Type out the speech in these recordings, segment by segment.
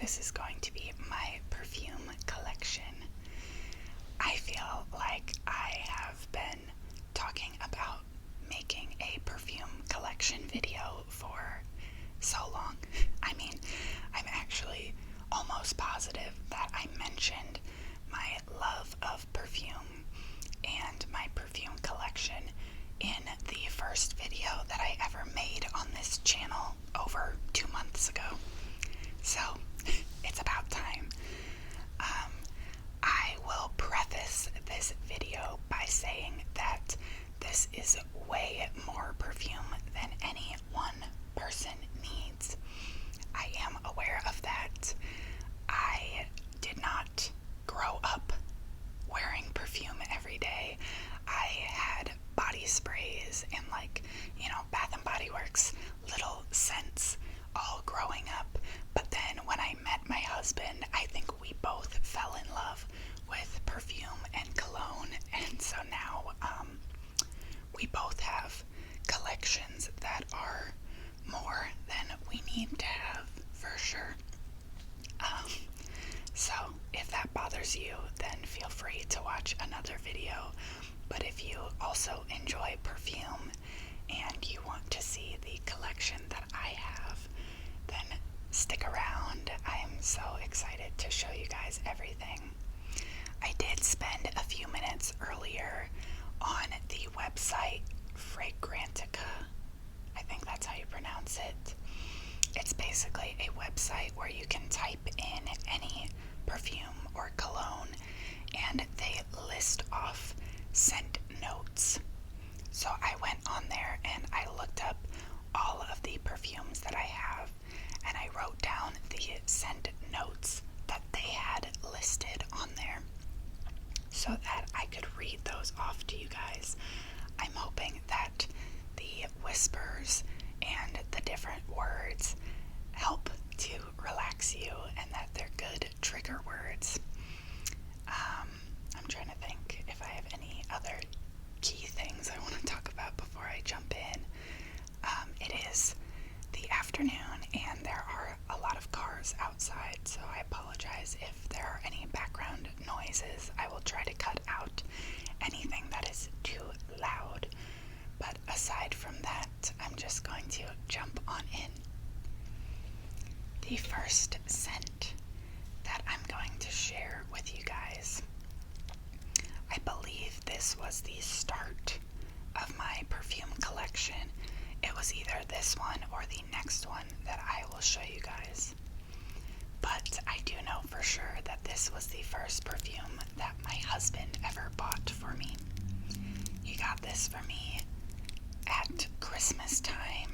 this is going to be my perfume collection. I feel like I have been talking about making a perfume collection video for so long. I mean, I'm actually almost positive that I mentioned my love of perfume and my perfume collection in the first video that I ever made on this channel over 2 months ago. So, it's about time. I will preface this video by saying that this is way more perfume than any one person needs. I am aware of that. I did not grow up wearing perfume every day. I had body sprays and Bath and Body Works little scents all growing up. But then when I met my husband, I think we both fell in love with perfume and cologne. And so now we both have collections that are more than we need to have, for sure. So if that bothers you, then feel free to watch another video. But if you also enjoy perfume and you want to see the collection that I have, then stick around. I am so excited to show you guys everything. I did spend a few minutes earlier on the website Fragrantica. I think that's how you pronounce it. It's basically a website where you can type in any perfume or cologne and they list off scent notes. So I went on there and I looked up all of the perfumes that I have and I wrote down the scent notes that they had listed on there so that I could read those off to you guys. I'm hoping that the whispers and the different words help to relax you and that they're good trigger words. I'm trying to think if I have any other key things I want to talk about before I jump in. It is the afternoon and there are a lot of cars outside, so I apologize if there are any background noises. I will try to cut out anything that is too loud. But aside from that, I'm just going to jump on in. The first scent that I'm going to share with you guys, I believe this was the start of my perfume collection. It was either this one or the next one that I will show you guys. But I do know for sure that this was the first perfume that my husband ever bought for me. He got this for me at Christmas time.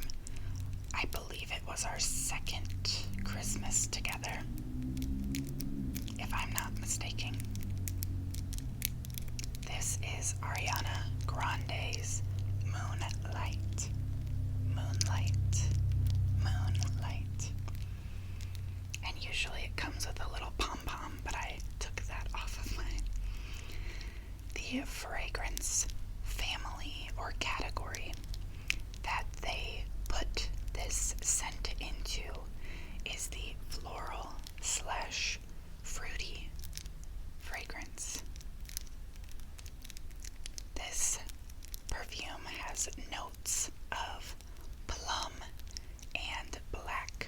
I believe it was our second Christmas together, if I'm not mistaken. This is Ariana Grande's Moonlight. Moonlight. Moonlight. And usually it comes with a little pom-pom, but I took that off of mine. The fragrance family or category that they put this scent into is the floral / fruity fragrance. This perfume has notes of plum and black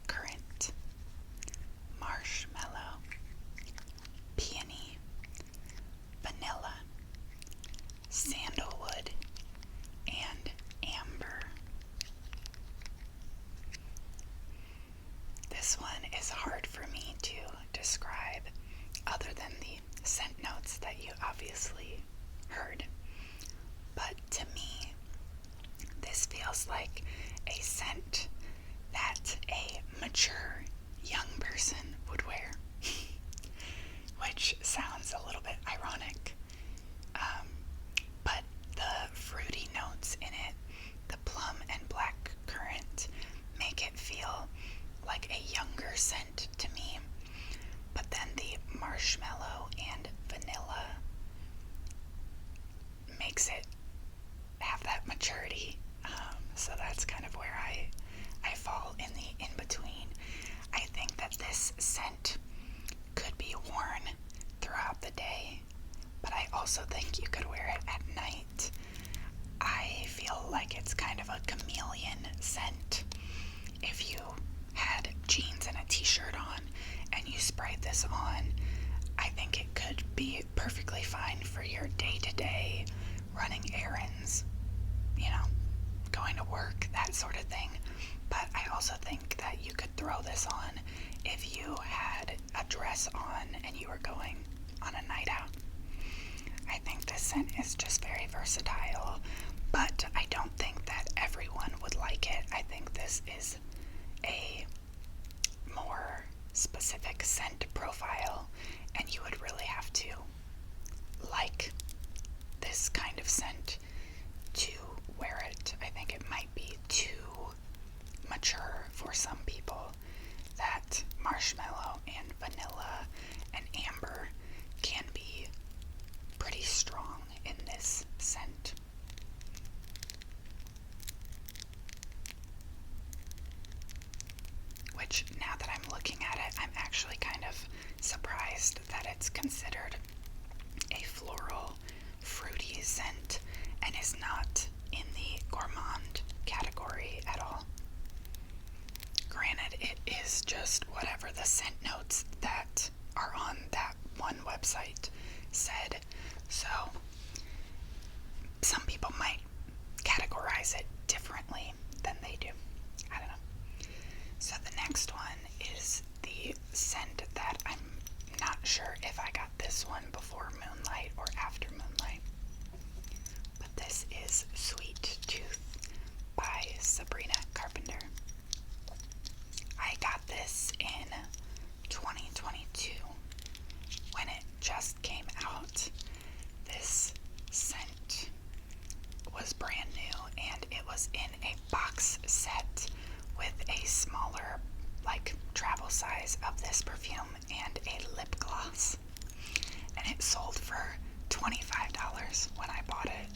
currant, marshmallow, peony, vanilla, sandalwood, and amber. This one is hard for me to describe other than the scent notes that you obviously heard. But to me, this feels like a scent that a mature young person would wear, which sounds a little bit ironic. But the fruity notes in it, the plum and black currant, make it feel like a younger scent to me. But then the marshmallow and vanilla makes it have that maturity. So that's kind of where I fall in the in-between. I think that this scent could be worn throughout the day, but I also think you could wear it at night. I feel like it's kind of a chameleon scent. If you had jeans and a t-shirt on and you sprayed this on, I think it could be perfectly fine for your day-to-day running errands, going to work, that sort of thing. But I also think that you could throw this on if you had a dress on and you were going on a night out. I think this scent is just very versatile, but I don't think that everyone would like it. I think this is a more specific scent profile, and you would really have to like this kind of scent to wear it. I think it might be too mature for some people. That marshmallow and vanilla and amber can be pretty strong in this scent. Which, now that I'm looking at it, I'm actually kind of surprised that it's considered a floral, fruity scent and is not in the gourmand category at all. Granted, it is just whatever the scent notes that are on that one website said, so some people might categorize it differently than they do. I don't know. So the next one is the scent that I'm not sure if I got this one before Moonlight or after Moonlight, but this is Sweet Tooth by Sabrina Carpenter. I got this in 2022 when it just came out. This scent was brand new, and it was in a box set with a smaller, travel size of this perfume and a lip gloss. And it sold for $25 when I bought it.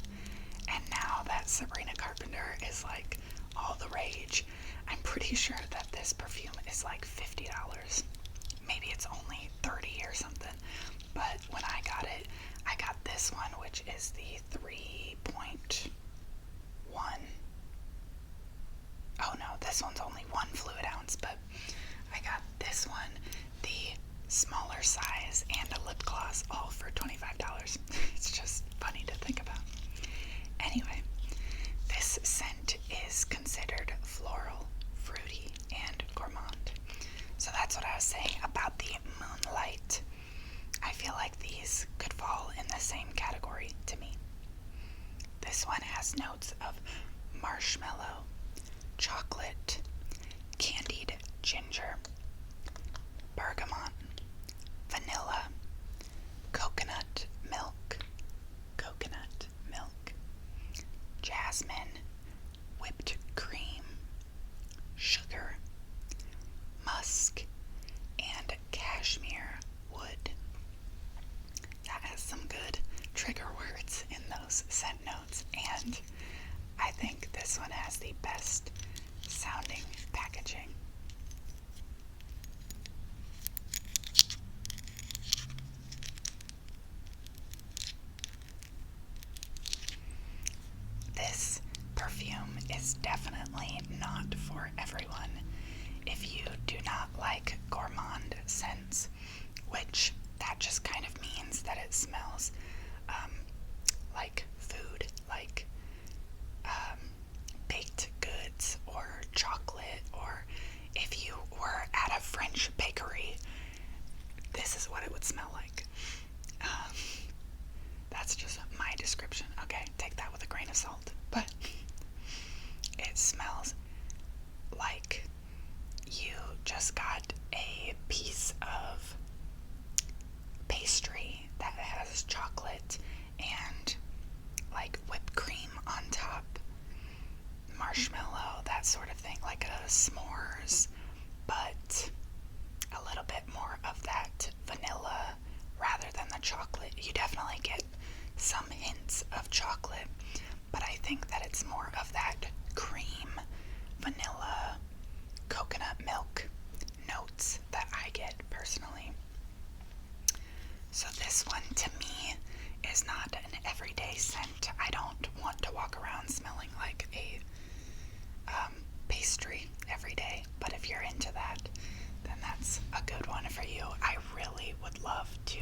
And now that Sabrina Carpenter is all the rage, I'm pretty sure that this perfume is $50. Maybe it's only $30 or something. But when I got it, I got this one, which is the 3.1. Oh no, this one's only 1 fluid ounce, but I got this one, the smaller size, and a lip gloss, all for $25. It's just funny to think about. Anyway, this scent is considered floral, fruity, and gourmand. So that's what I was saying about the Moonlight. I feel like these could fall in the same category to me. This one has notes of marshmallow, chocolate, candied ginger, bergamot, vanilla, coconut milk, jasmine, whipped cream, sugar, musk, and cashmere wood. That has some good trigger words in those scent notes, and I think this one has the best sounding packaging. This perfume is definitely not for everyone. If you do not like gourmand scents, which that just kind of means that it smells like food, like baked goods or chocolate, or if you were at a French bakery, this is what it would smell like. That's just my description. Okay, take that with a grain of salt. But it smells like you just got a piece of pastry that has chocolate and whipped cream on top, marshmallow, that sort of thing, like a s'mores, but a little bit more of that vanilla personally. So this one, to me, is not an everyday scent. I don't want to walk around smelling like a pastry every day, but if you're into that, then that's a good one for you. I really would love to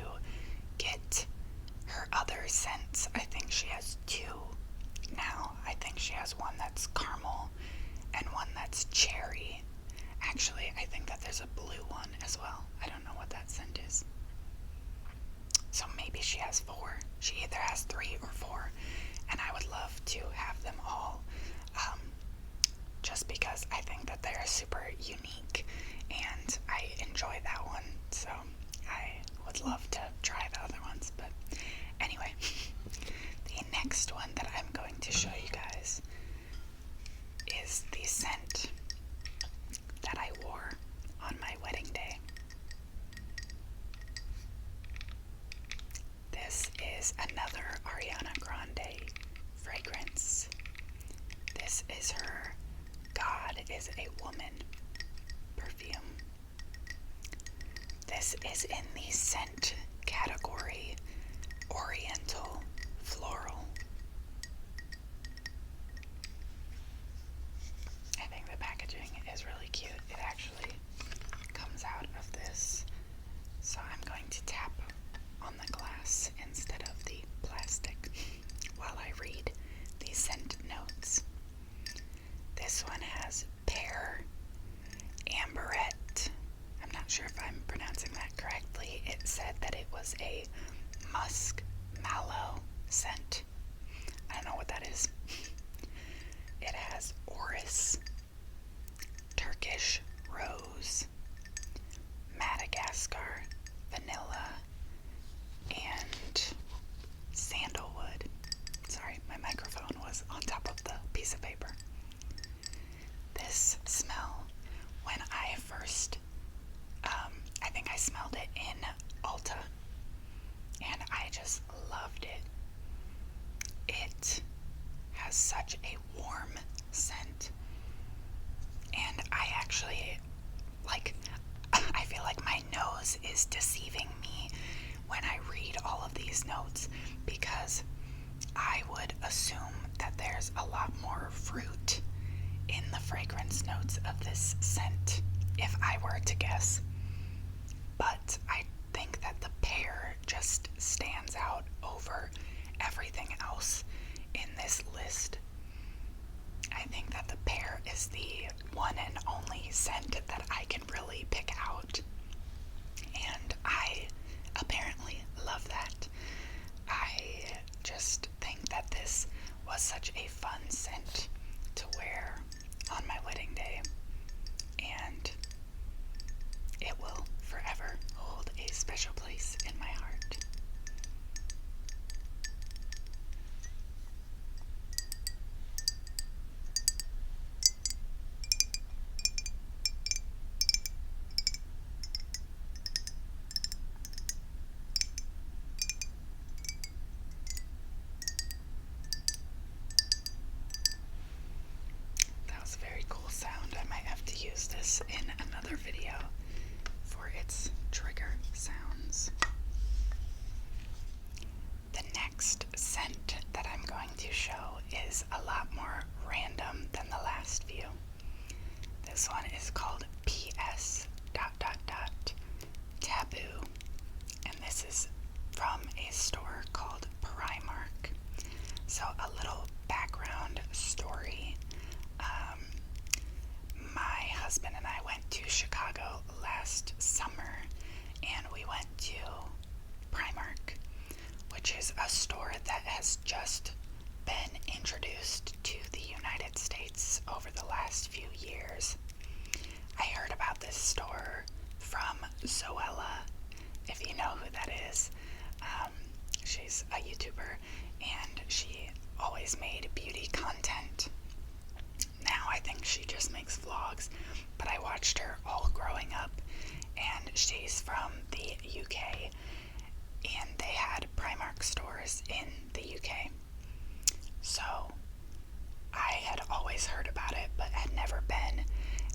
get her other scents. I think she has two now. I think she has one that's caramel and one that's cherry. Actually, I think that there's a blue one as well. I don't know what that scent is. So maybe she has 4. She either has 3 or 4, and I would love to have them all, just because I think that they're super unique, and I enjoy that one, so I would love to try the other ones. But anyway, the next one that I'm going to show you guys is the scent that I wore on my wedding day. This is another Ariana Grande fragrance. This is her God is a Woman perfume. This is in the scent category Oriental Floral. I think the packaging is really cute. It actually comes out of this. So I'm going to tap on the glass instead of the plastic while I read the scent notes. This one has pear, amberette. I'm not sure if I'm pronouncing that correctly. It said that it was a musk mallow scent. I don't know what that is. It has orris, Turkish rose, Madagascar vanilla, and sandalwood. Sorry, my microphone was on top of the piece of paper. This smell, when I first, I think I smelled it in Ulta, and I just loved it. It has such a warm scent, and I actually, I feel like my nose is deceiving me when I read all of these notes, because I would assume that there's a lot more fruit in the fragrance notes of this scent, if I were to guess. But I think that the pear just stands out over everything else in this list. I think that the pear is the one and only scent that I can really pick out. And I apparently love that. I just think that this was such a fun scent to wear on my wedding day, and it will forever hold a special place in my heart. This in another video for its trigger sounds. The next scent that I'm going to show is a lot more random than the last few. This one is called PS Taboo, and this is from a store called Primark. So a little background story. My husband and I went to Chicago last summer, and we went to Primark, which is a store that has just been introduced to the United States over the last few years. I heard about this store from Zoella, if you know who that is. She's a YouTuber, and she always made beauty content. Now I think she just makes vlogs, but I watched her all growing up, and she's from the UK, and they had Primark stores in the UK. So I had always heard about it, but had never been.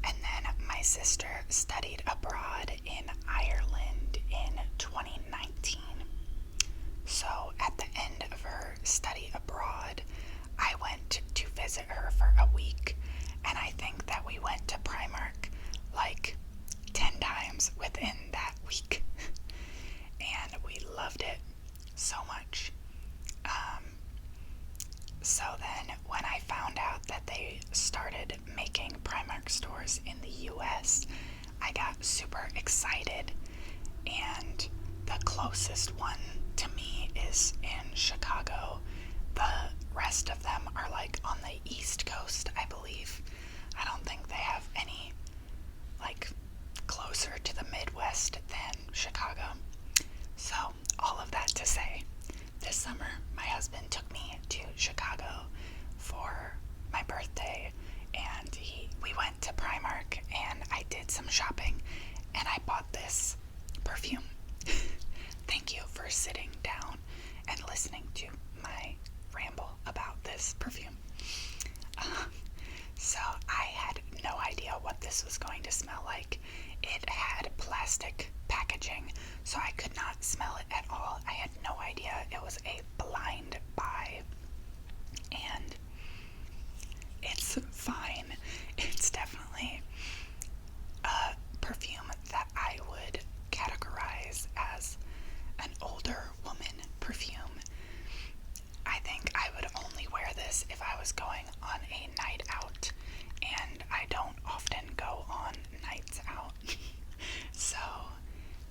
And then my sister studied abroad in Ireland, closest one to me is in Chicago. The rest of them are like on the East Coast, I believe. I don't think they have any like closer to the Midwest than Chicago. So, all of that to say, this summer my husband took me to Chicago for my birthday, and we went to Primark and I did some shopping and I bought this perfume. Thank you for sitting down and listening to my ramble about this perfume. So I had no idea what this was going to smell like. It had plastic packaging, so I could not smell it at all. I had no idea. It was a blind buy. And it's fine. It's definitely a perfume that I would categorize as an older woman perfume. I think I would only wear this if I was going on a night out, and I don't often go on nights out. So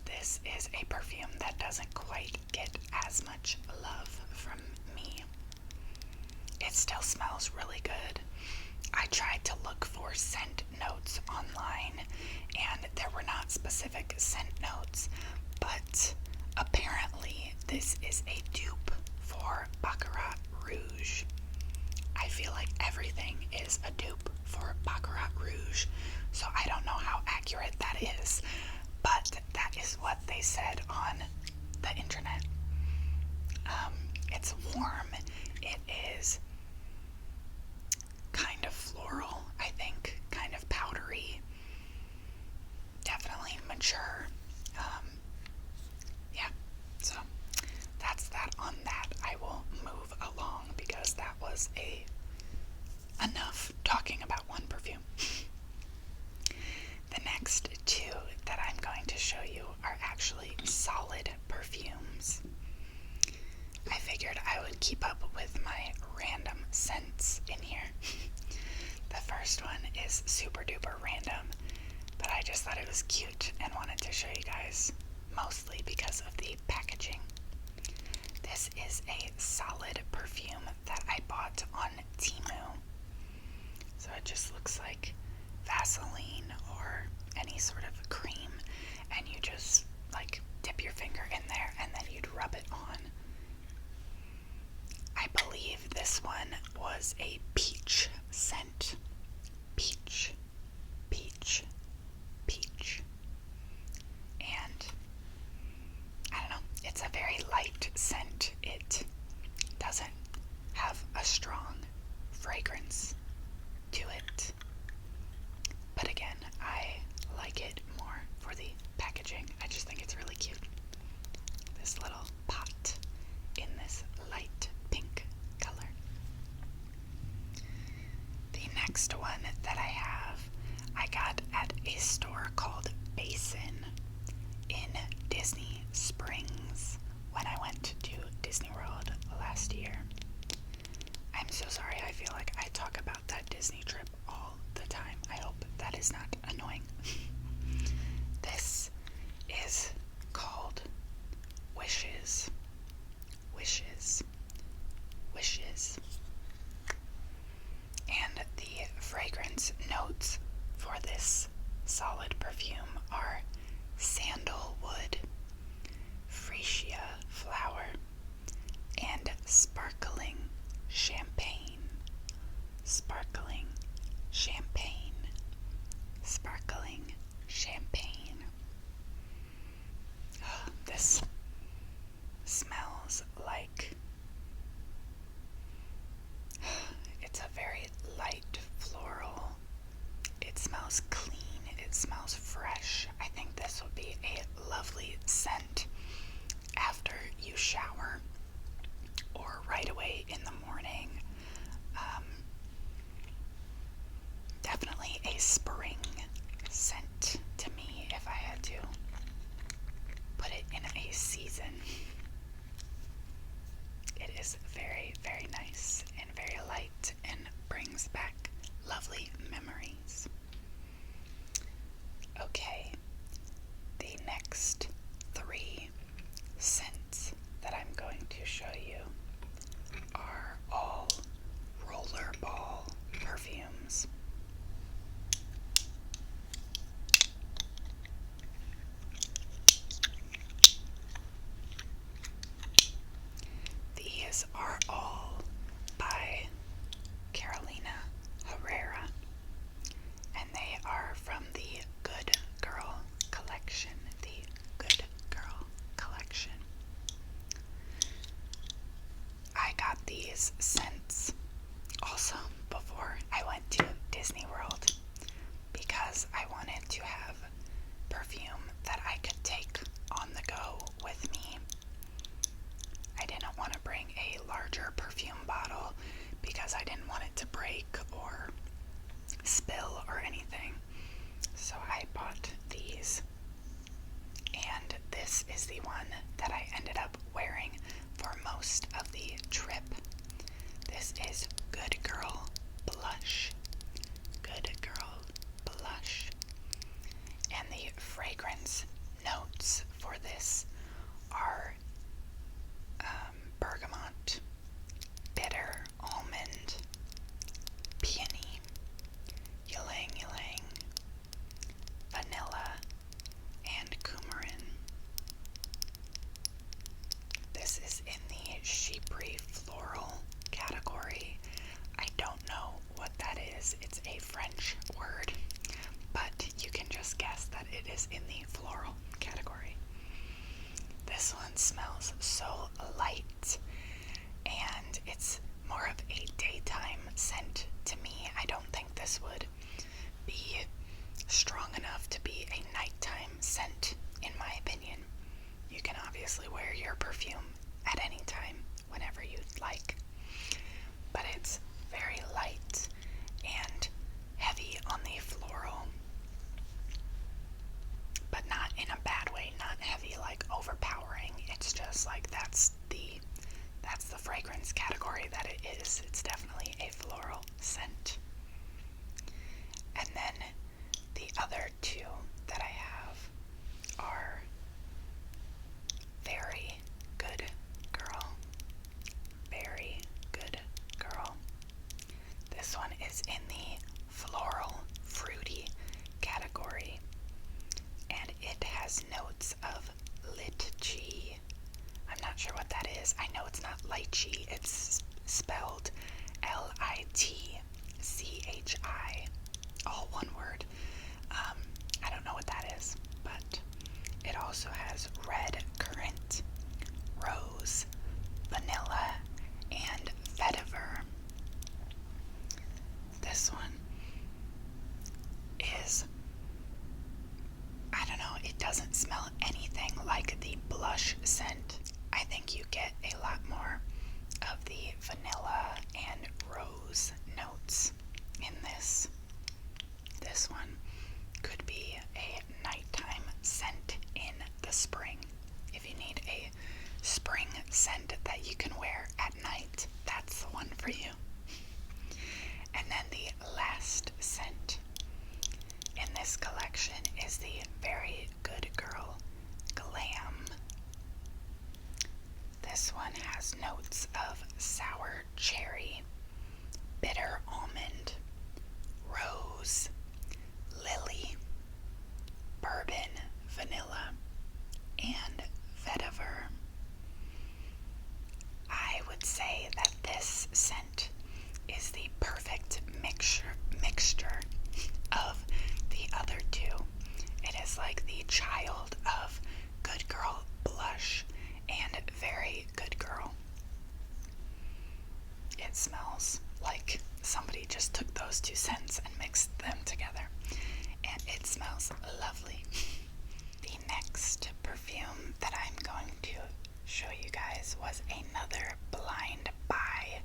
this is a perfume that doesn't quite get as much love from me. It still smells really good. I tried to look for scent notes online, and there were not specific scent notes, but apparently this is a dupe for Baccarat Rouge. I feel like everything is a dupe for Baccarat Rouge, so I don't know how accurate that is, but that is what they said on the internet. It's warm. It is kind of floral, I think, kind of powdery, definitely mature. Yeah, so that's that on that. I will move along because that was enough talking about one perfume. The next two that I'm going to show you are actually solid perfumes. I figured I would keep up with my random scents in here. The first one is super duper random, but I just thought it was cute and wanted to show you guys, mostly because of the packaging. This is a solid perfume that I bought on Temu. So it just looks like Vaseline or any sort of cream, and you just like dip your finger in there and then you'd rub it on. I believe this one was a peach scent. Peach, peach, peach. And I don't know, it's a very light scent. It doesn't have a strong fragrance to it. But again, I like it more for the packaging. I just think it's really cute. This little pot in this light pink color. The next one that I got at a store called Basin in Disney Springs when I went to Disney World last year. I'm so sorry, I feel like I talk about that Disney trip all the time. I hope that is not annoying. This is called Wishes. Wishes. Wishes. And the fragrance notes for this solid perfume are sandalwood, freesia flower, and sparkling champagne. Sparkling champagne. Sparkling champagne. This smells like it's a very light floral. It smells clean. It smells fresh. I think this would be a lovely scent after you shower or right away in the morning. Definitely a spring scent to me if I had to put it in a season. It is very, very nice and very light and brings back lovely memories. Okay, the next three scents that I'm going to show you are all rollerball perfumes. These are all by Carolina Herrera, and they are from the Good Girl collection. The Good Girl collection. I got these scents also before I went to Disney World because I wanted to have perfume that I could take on the go with me. I didn't want to bring a larger perfume bottle because I didn't want it to break or spill or anything. So I bought these, and this is the one that I ended up wearing for most of the trip. This is Good Girl Blush. Good Girl Blush. And the fragrance notes for this are bergamot, bitter almond, peony, ylang ylang, vanilla, and coumarin. This is in the sheepery floral category. I don't know what that is. It's a French word, but you can just guess that it is in the floral category. This one smells so light, and it's more of a daytime scent to me. I don't think this would be strong enough to be a nighttime scent, in my opinion. You can obviously wear your perfume at any time, whenever you'd like, but it's very light and heavy on the floral, but not in a bad way, not heavy like overpowering. It's just like that's the fragrance category that it is. It's definitely a floral scent. And then the other two that I have are Very Good Girl. Very Good Girl. This one is in the floral fruity category, and it has notes of litchi. I'm not sure what that is. I know it's not lychee. It's spelled Litchi, all one word. I don't know what that is, but it also has red currant, rose, vanilla, and vetiver. This one is, I don't know, it doesn't smell anything like the blush scent. I think you get a lot more of the vanilla and rose notes in this. This one could be a nighttime scent in the spring. If you need a spring scent that you can wear at night, that's the one for you. And then the last scent in this collection is the Very Good Girl Glam. This one has notes of sour cherry, bitter almond, rose, lily, bourbon vanilla, and vetiver. I would say that this scent is the perfect mixture of the other two. It is like the child of Good Girl Blush and Very Good Girl. It smells like somebody just took those two scents and mixed them together, and it smells lovely. The next perfume that I'm going to show you guys was another blind buy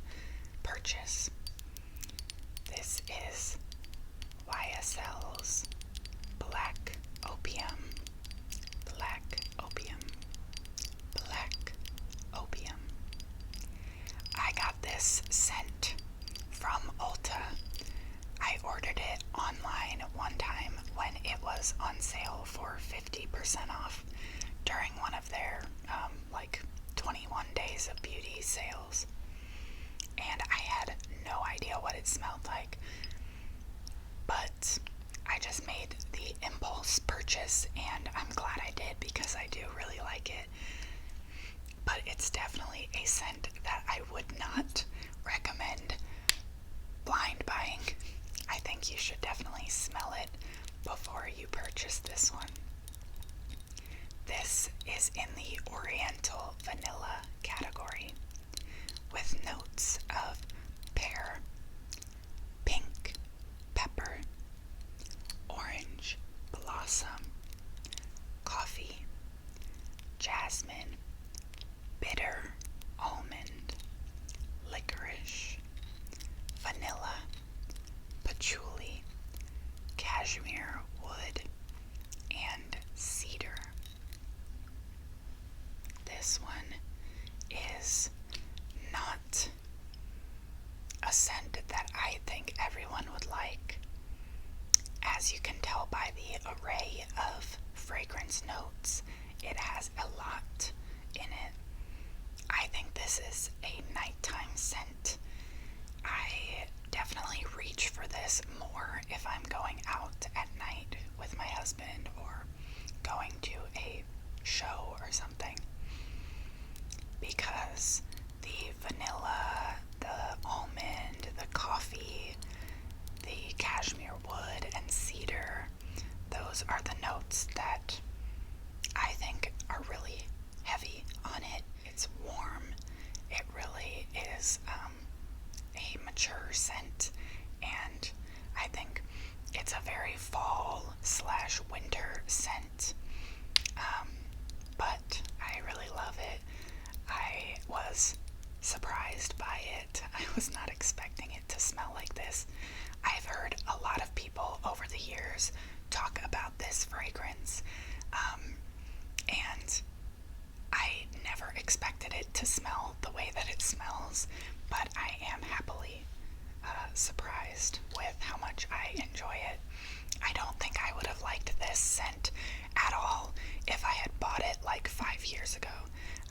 purchase. This is YSL's Black Opium. Black Opium. Black Opium. I got this scent from Ulta. I ordered it online one time when it was on sale for 50% off during one of their like 21 days of beauty sales, and I had no idea what it smelled like, but I just made the impulse purchase, and I'm glad I did because I do really like it. But it's definitely a scent that I would not recommend blind buying. I think you should definitely smell it before you purchase this one. This is in the Oriental Vanilla category with notes of pear, pink, pepper, orange, blossom, coffee, jasmine, bitter, almond, licorice, vanilla, patchouli, cashmere wood, and cedar. This one is not a scent that I think everyone would like. As you can tell by the array of fragrance notes, it has a lot in it. I think this is a nighttime scent. I definitely reach for this more if I'm going out at night with my husband or going to a show or something, because the vanilla, the almond, the coffee, the cashmere wood, and cedar, those are the notes that I think are really heavy on it. It's warm. It really is a mature scent, and I think it's a very fall/winter scent. But I really love it. I was surprised by it. I was not expecting it to smell like this. I've heard a lot of people over the years talk about this fragrance, and I never expected it to smell the way that it smells, but I am happily surprised with how much I enjoy it. I don't think I would have liked this scent at all if I had bought it like 5 years ago.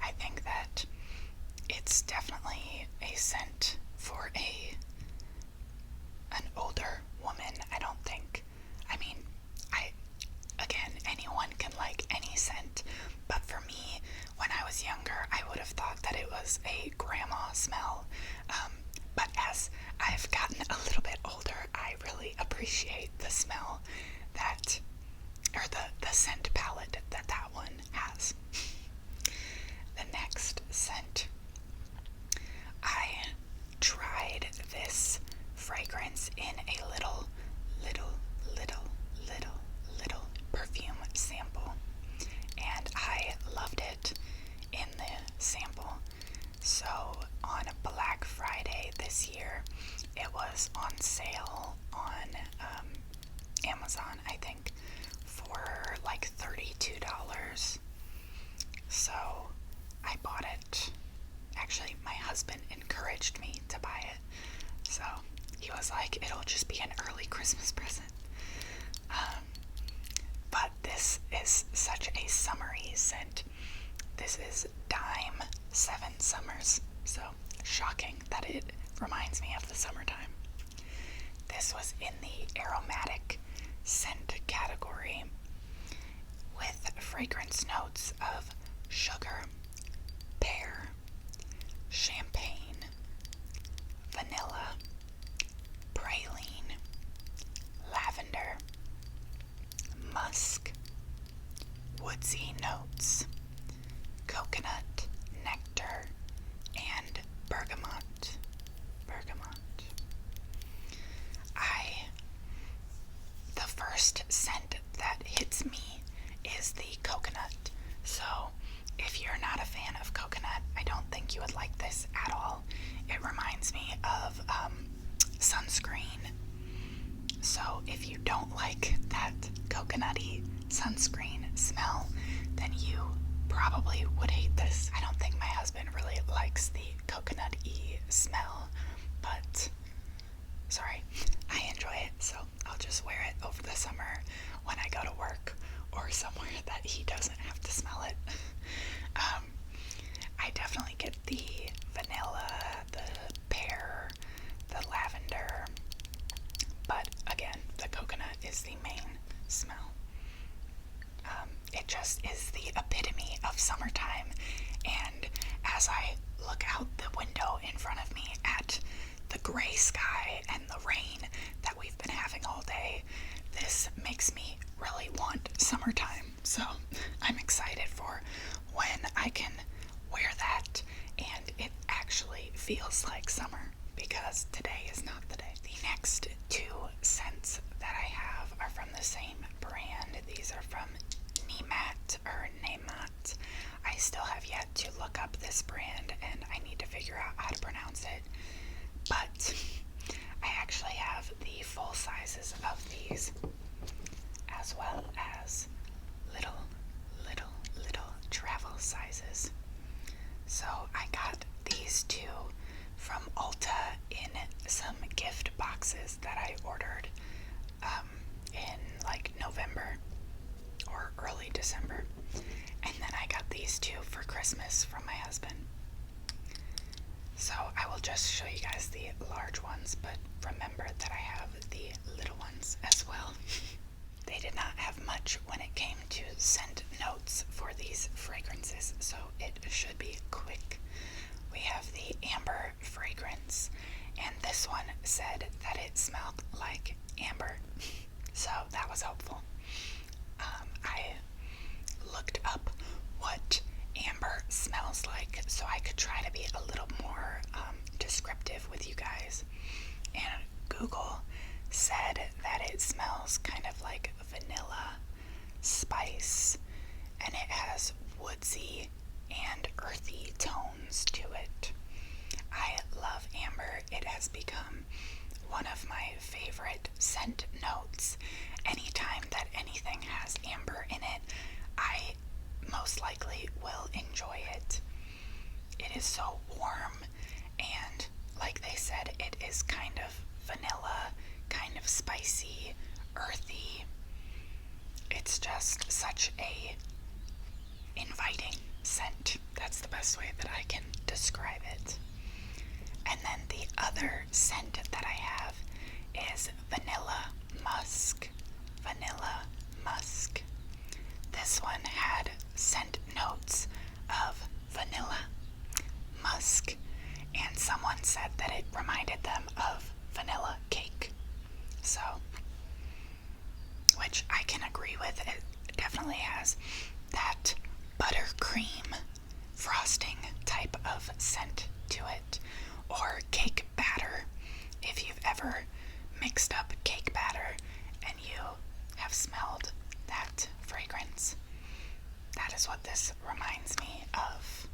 I think that it's definitely a scent for an older woman. I don't think, again, anyone can like any scent, but for me, when I was younger, I would have thought that it was a grandma smell. But as I've gotten a little bit older, I really appreciate the smell that, or the scent palette that one has. The next scent, I tried this fragrance in a little perfume sample, and I loved it in the sample. So on Black Friday this year, it was on sale on Amazon, I think, for like $32. So I bought it. Actually, my husband encouraged me to buy it. So he was like, it'll just be an early Christmas present. But this is such a summery scent. This is Dime 7 Summers. So shocking that it reminds me of the summertime. This was in the aromatic scent category with fragrance notes of sugar, pear, champagne, vanilla, praline, lavender, musk, woodsy notes, coconut, nectar, and bergamot. The first scent that hits me is the coconut. So if you're not a fan of coconut, I don't think you would like this at all. It reminds me of sunscreen. So if you don't like that coconutty sunscreen smell, then you probably would hate this. I don't think my husband really likes the coconut-y smell, but sorry, I enjoy it, so I'll just wear it over the summer when I go to work or somewhere that he doesn't have to smell it. of summertime, and as I look out the window in front of me at the gray sky and the rain that we've been having all day, this makes me really want summertime. So I'm excited for when I can wear that and it actually feels like summer, because today is not the day. The next two scents that I have are from the same brand. These are from Nemat. I still have yet to look up this brand and I need to figure out how to pronounce it. But I actually have the full sizes of these, as well as little travel sizes. So I got these two from Ulta in some gift boxes that I ordered in like November or early December. And then I got these two for Christmas from my husband. So I will just show you guys the large ones, but remember that I have the little ones as well. They did not have much when it came to scent notes for these fragrances, so it should be quick. We have the amber fragrance, and this one said that it smelled like amber, so that was helpful. I looked up what amber smells like so I could try to be a little more descriptive with you guys, and Google said that it smells kind of like vanilla spice, and it has woodsy and earthy tones to it. I love amber. It has become one of my favorite scent notes. Anytime that anything has amber in it, I most likely will enjoy it. It is so warm, and like they said, it is kind of vanilla, kind of spicy, earthy. It's just such a inviting scent. That's the best way that I can describe it. And then the other scent that I have is Vanilla Musk. Vanilla Musk. This one had scent notes of vanilla, musk, and someone said that it reminded them of vanilla cake. So, which I can agree with. It definitely has that buttercream frosting type of scent to it, or cake batter. If you've ever mixed up cake batter and you have smelled that fragrance, that is what this reminds me of.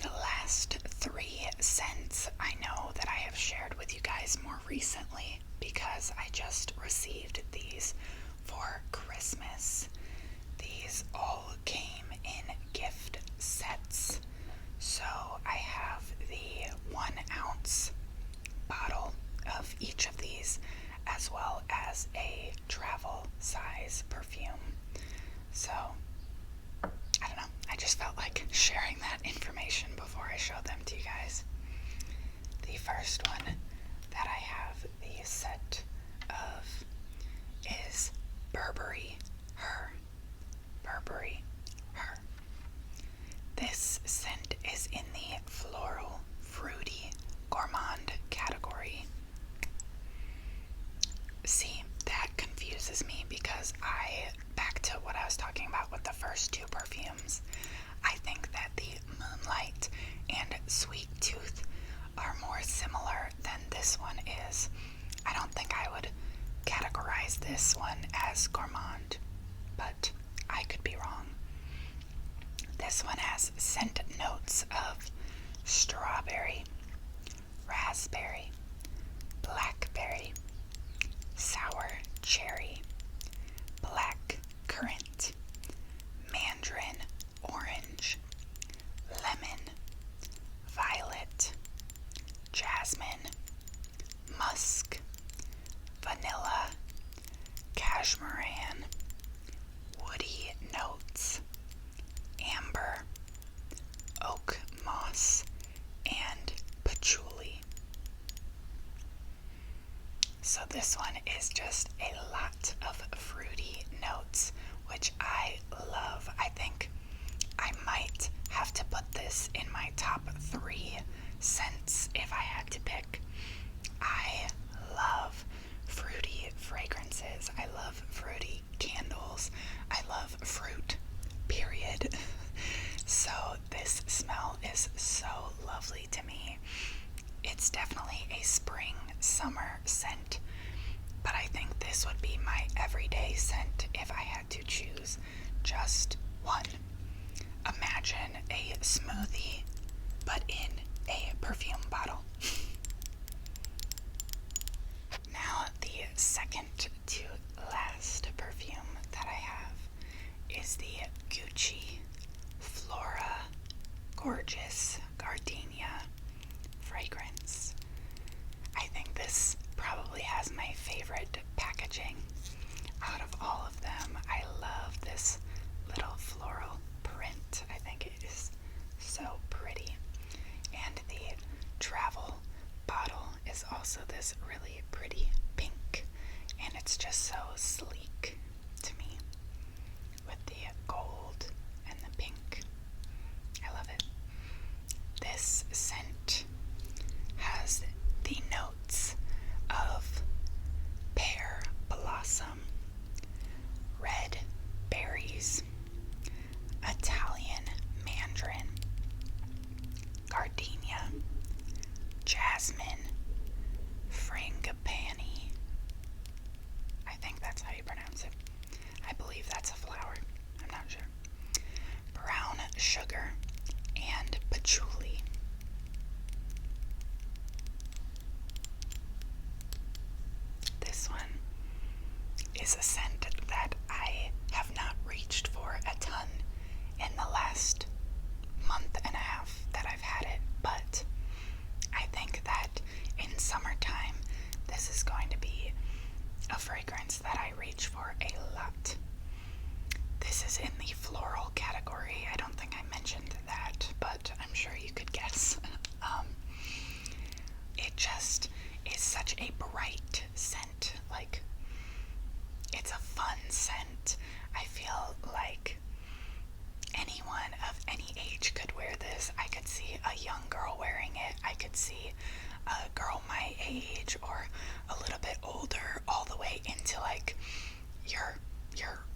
The last three scents I know that I have shared with you guys more recently because I just received these for Christmas. These all came in gift sets. So I have the 1 ounce bottle of each of these, as well as a travel size perfume. So I don't know, I just felt like sharing that information before I show them to you guys. The first one that I have the set of is Burberry Her. Burberry Her. This scent is in the floral, fruity, gourmand category. See, that confuses me because back to what I was talking about with the first two perfumes, I think that the Moonlight and Sweet Tooth are more similar than this one is. I don't think I would categorize this one as gourmand, but I could be wrong. This one has scent notes of strawberry, raspberry, blackberry, sour cherry, black currant, mandarin orange, lemon, violet, jasmine, musk, vanilla, cashmeran, woody notes, amber, oak moss, and patchouli. So this one is just a lot of fruity notes, which I love. I have to put this in my top 3 scents if I had to pick. I love fruity fragrances. I love fruity candles. I love fruit, period. So this smell is so lovely to me. It's definitely a spring, summer scent, but I think this would be my everyday scent if I had to choose just one. Imagine a smoothie, but in a perfume bottle. Now, the second to last perfume that I have is the Gucci Flora Gorgeous Gardenia fragrance. I think this probably has my favorite packaging out of all of them. I love this little floral print. I think it is so pretty. And the travel bottle is also this really pretty pink, and it's just so sleek to me with the gold and the pink. I love it. This scent has the notes of pear blossom, red berries, Italian mandarin, gardenia, jasmine, frangipani. I think that's how you pronounce it. I believe that's a flower. I'm not sure. Brown sugar and patchouli. This one is a scent that I have not reached for a ton in the last month and a half that I've had it, but I think that in summertime this is going to be a fragrance that I reach for a lot. This is in the floral category. I don't think I mentioned that, but I'm sure you could guess. It just is such a bright scent. Like, it's a fun scent. I feel like anyone of any age could wear this. I could see a young girl wearing it. I could see a girl my age or a little bit older, all the way into like your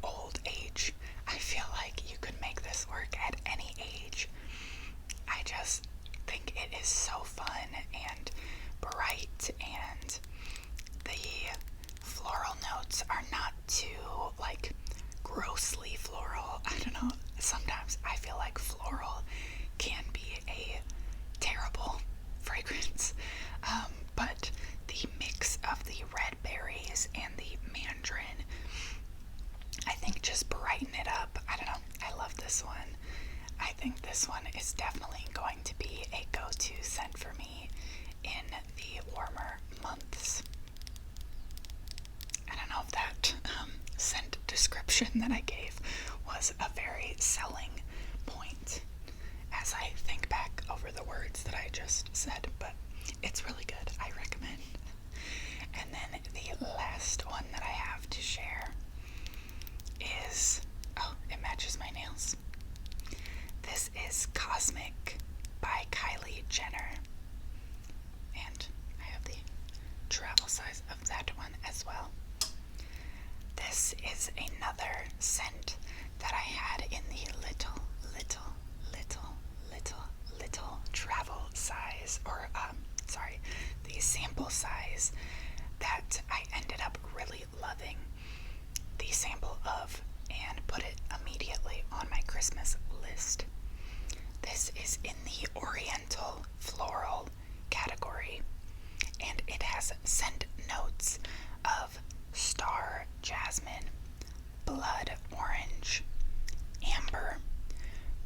old age. I feel like you could make this work at any age. I just think it is so fun and bright, and the floral notes are not too like grossly floral. I don't know, sometimes I feel like floral can be a terrible fragrance, but the mix of the red berries and the mandarin, I think, just brighten it up. I don't know, I love this one. I think this one is definitely going to be a go-to scent for me in the warmer months. I don't know if that scent description that I gave was a very selling point as I think back over the words that I just said, but it's really good. I recommend. And then the last one that I have to share is, oh, it matches my nails. This is Cosmic by Kylie Jenner. And I have the travel size of that one as well. This is another scent that I had in the little travel size, or the sample size that I ended up really loving the sample of and put it immediately on my Christmas list. This is in the Oriental Floral category, and it has scent notes of star jasmine, blood orange, amber,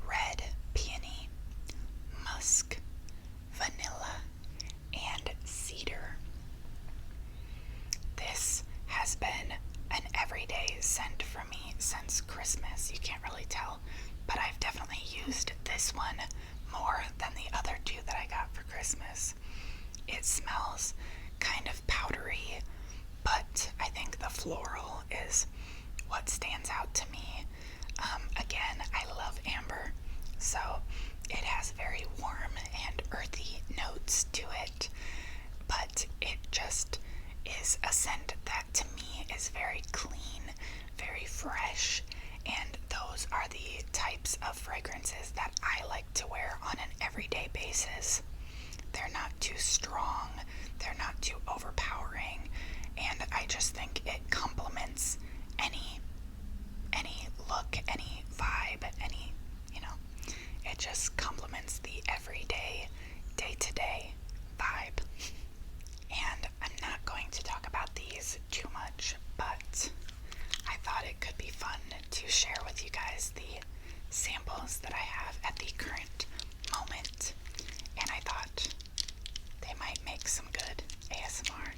red peony, musk, vanilla, and cedar. This has been an everyday scent for me since Christmas. You can't really tell, but I've definitely used this one more than the other two that I got for Christmas. It smells kind of powdery, but I think the floral is what stands out to me. Again, I love amber, so those are the types of fragrances that I like to wear on an everyday basis. They're not too strong, they're not too overpowering, and I just think it complements any look, any vibe, any, it just complements the everyday, day-to-day vibe. And I'm not going to talk about these too much, but I thought it could be fun to share with you guys the samples that I have at the current moment, and I thought they might make some good ASMR.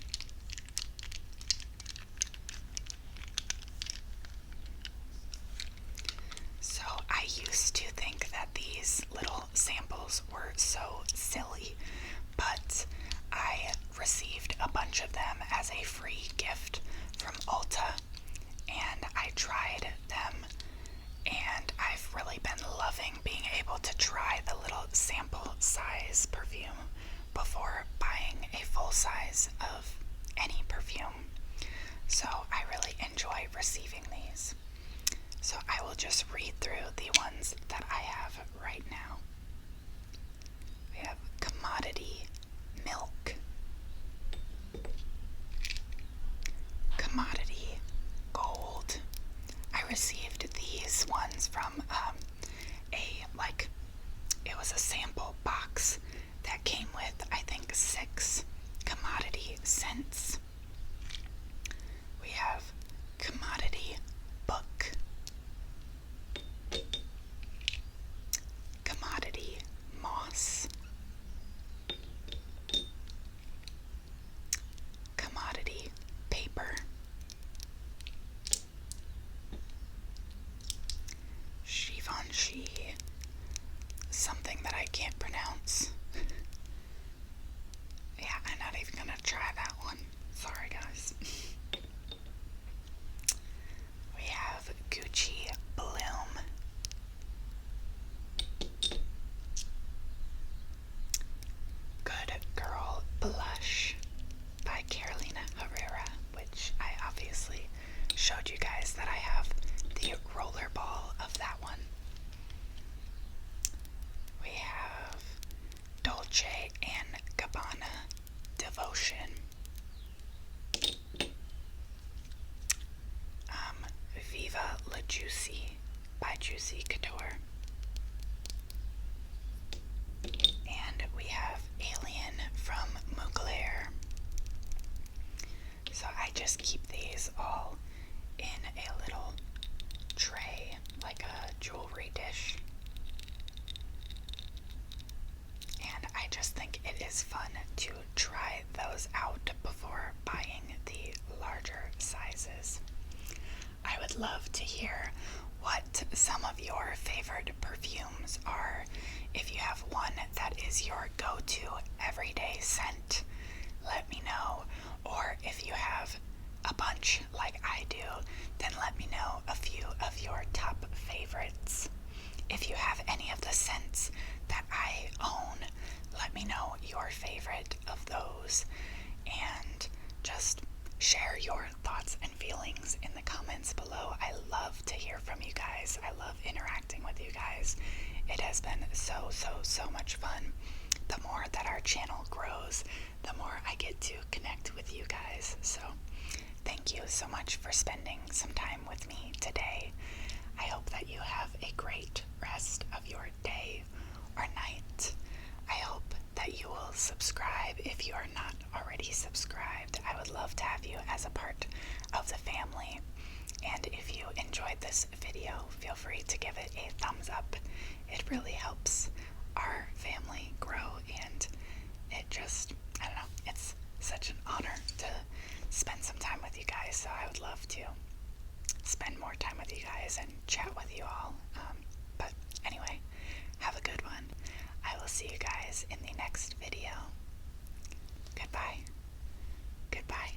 So I used to think that these little samples were so silly, but I received a bunch of them as a free gift from Ulta, and I tried them, and I've really been loving being able to try the little sample size perfume before buying a full size of any perfume. So I really enjoy receiving these. So I will just read through the ones that I have right now. We have Commodity Milk, Commodity Gold. I received these ones from it was a sample box that came with, I think, 6 commodity scents. We have Commodity Book, Commodity Moss, Commodity Paper, Givenchy, something that I can't pronounce. Yeah, I'm not even gonna try that one. Sorry, guys. We have Gucci Bloom, Good Girl Blush by Carolina Herrera, which I obviously showed you guys that I have the rollerball of that one. We have Dolce and Gabbana Devotion, Viva La Juicy by Juicy Couture, and we have Alien from Mugler. So I just keep these all in a little tray, like a jewelry dish. And I just think it is fun to try those out before buying the larger sizes. I would love to hear what some of your favorite perfumes are. If you have one that is your go-to everyday scent, let me know. Or if you have a bunch like I do, then let me know a few of your top favorites. If you have any of the scents that I own, let me know your favorite of those, and just share your thoughts and feelings in the comments below. I love to hear from you guys. I love interacting with you guys. It has been so much fun. The more that our channel grows, the more I get to connect with you guys. So thank you so much for spending some time with me today. I hope that you have a great rest of your day or night. I hope that you will subscribe if you are not already subscribed. I would love to have you as a part of the family. And if you enjoyed this video, feel free to give it a thumbs up. It really helps our family grow, and it just, I don't know, it's such an honor to spend some time with you guys. So I would love to spend more time with you guys and chat with you all. But anyway, have a good one. I will see you guys in the next video. Goodbye. Goodbye.